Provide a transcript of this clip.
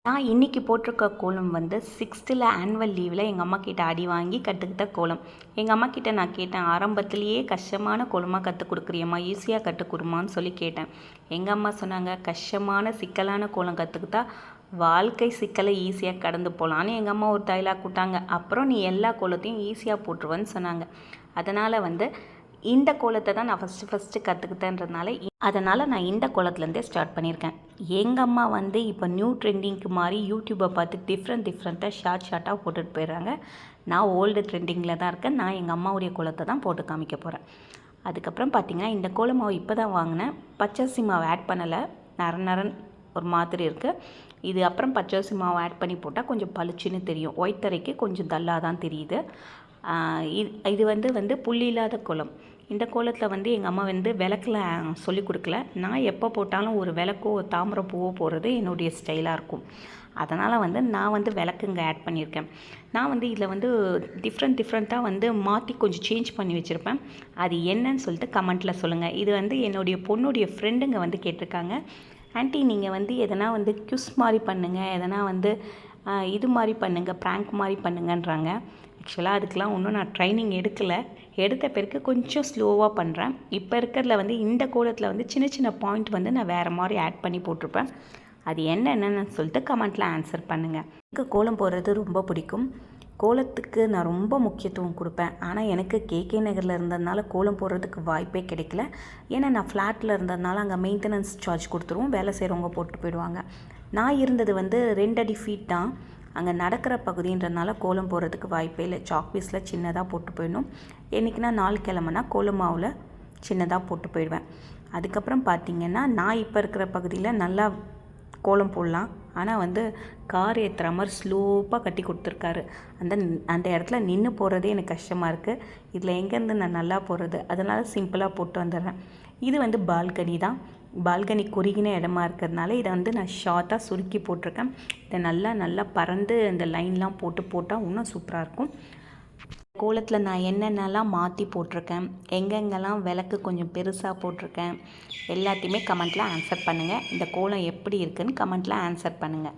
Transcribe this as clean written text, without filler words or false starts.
நான் இன்றைக்கி போட்டிருக்க கோலம் வந்து 6th ஆனுவல் லீவில் எங்கள் அம்மா கிட்ட அடி வாங்கி கற்றுக்கிட்ட கோலம். எங்கள் அம்மா கிட்ட நான் கேட்டேன், ஆரம்பத்திலேயே கஷ்டமான கோலமாக கற்றுக் கொடுக்குறியம்மா, ஈஸியாக கற்றுக் கொடுமான்னு சொல்லி கேட்டேன். எங்கள் அம்மா சொன்னாங்க, கஷ்டமான சிக்கலான கோலம் கற்றுக்கிட்டா வாழ்க்கை சிக்கலை ஈஸியாக கடந்து போகலான்னு எங்கள் அம்மா ஒரு டைலாக் விட்டாங்க. அப்புறம் நீ எல்லா கோலத்தையும் ஈஸியாக போட்டுருவேன்னு சொன்னாங்க. அதனால் இந்த கோலத்தை தான் நான் ஃபஸ்ட்டு கற்றுக்கிட்டேன்றதுனால அதனால் நான் இந்த கோலத்துலேருந்தே ஸ்டார்ட் பண்ணியிருக்கேன். எங்கள் அம்மா இப்போ நியூ ட்ரெண்டிங்க்கு மாதிரி யூடியூப்பை பார்த்து டிஃப்ரெண்ட்டாக ஷார்ட்டாக போட்டுட்டு போயிடுறாங்க. நான் ஓல்டு ட்ரெண்டிங்கில் தான் இருக்கேன். நான் எங்கள் அம்மாவுடைய கோலத்தை தான் போட்டு காமிக்க போகிறேன். அதுக்கப்புறம் பார்த்திங்கன்னா, இந்த கோல மாவு இப்போ தான் வாங்கினேன். பச்சரிசி மாவு ஆட் பண்ணலை, நரன் ஒரு மாதிரி இருக்குது. இது அப்புறம் பச்சரிசி மாவு ஆட் பண்ணி போட்டால் கொஞ்சம் பளிச்சுன்னு தெரியும். ஒயிட் தரைக்கு கொஞ்சம் டல்லாக தான் தெரியுது. இது புள்ளி இல்லாத கோலம். இந்த கோலத்தில் எங்கள் அம்மா விளக்கில் சொல்லி கொடுக்கல. நான் எப்போ போட்டாலும் ஒரு விளக்கோ ஒரு தாமரை பூவோ போடுறது என்னுடைய ஸ்டைலாக இருக்கும். அதனால் நான் விளக்கு இங்கே ஆட் பண்ணியிருக்கேன். நான் இதில் டிஃப்ரெண்ட்டாக மாற்றி கொஞ்சம் சேஞ்ச் பண்ணி வச்சுருப்பேன். அது என்னன்னு சொல்லிட்டு கமெண்ட்டில் சொல்லுங்கள். இது என்னுடைய பொண்ணுடைய ஃப்ரெண்டுங்க கேட்டிருக்காங்க, ஆண்டி நீங்கள் எதனா க்யூஸ் மாதிரி பண்ணுங்கள், எதனா இது மாதிரி பண்ணுங்கள், ப்ராங்க் மாதிரி பண்ணுங்கன்றாங்க. ஆக்சுவலாக அதுக்கெலாம் இன்னும் நான் ட்ரைனிங் எடுத்த பிறகு கொஞ்சம் ஸ்லோவாக பண்ணுறேன். இப்போ இருக்கிறதுல இந்த கோலத்தில் சின்ன பாயிண்ட் நான் வேறு மாதிரி ஆட் பண்ணி போட்டிருப்பேன். அது என்னென்னு சொல்லிட்டு கமெண்ட்டில் ஆன்சர் பண்ணுங்கள். எனக்கு கோலம் போடுறது ரொம்ப பிடிக்கும். கோலத்துக்கு நான் ரொம்ப முக்கியத்துவம் கொடுப்பேன். ஆனால் எனக்கு கேகே நகரில் இருந்ததுனால கோலம் போடுறதுக்கு வாய்ப்பே கிடைக்கல. ஏன்னா நான் ஃப்ளாட்டில் இருந்ததுனால அங்கே மெயின்டெனன்ஸ் சார்ஜ் கொடுத்துருவோம், வேலை செய்கிறவங்க போட்டு போயிடுவாங்க. நான் இருந்தது 2 அடி ஃபீட் தான். அங்கே நடக்கிற பகுதின்றதுனால கோலம் போடுறதுக்கு வாய்ப்பே இல்லை. சாக்பீஸில் சின்னதாக போட்டு போயிடணும். என்றைக்குனா நாள் கிழமைனா கோலம் மாவில் சின்னதாக போட்டு போயிடுவேன். அதுக்கப்புறம் பார்த்திங்கன்னா, நான் இப்போ இருக்கிற பகுதியில் நல்லா கோலம் போடலாம். ஆனால் கார் ஏற்றுற மாதிரி ஸ்லோப்பாக கட்டி கொடுத்துருக்காரு. அந்த இடத்துல நின்று போகிறதே எனக்கு கஷ்டமாக இருக்குது. இதில் எங்கேருந்து நான் நல்லா போடுறது? அதனால் சிம்பிளாக போட்டு வந்துடுறேன். இது பால்கனி தான். பால்கனி குறுகின இடமா இருக்கிறதுனால இதை நான் ஷார்ட்டாக சுருக்கி போட்டிருக்கேன். இதை நல்லா பறந்து இந்த லைன்லாம் போட்டால் இன்னும் சூப்பராக இருக்கும். கோலத்தில் நான் என்னென்னலாம் மாற்றி போட்டிருக்கேன், எங்கெங்கெல்லாம் விளக்கு கொஞ்சம் பெருசாக போட்டிருக்கேன், எல்லாத்தையுமே கமெண்ட்டில் ஆன்சர் பண்ணுங்கள். இந்த கோலம் எப்படி இருக்குதுன்னு கமெண்ட்டில் ஆன்சர் பண்ணுங்கள்.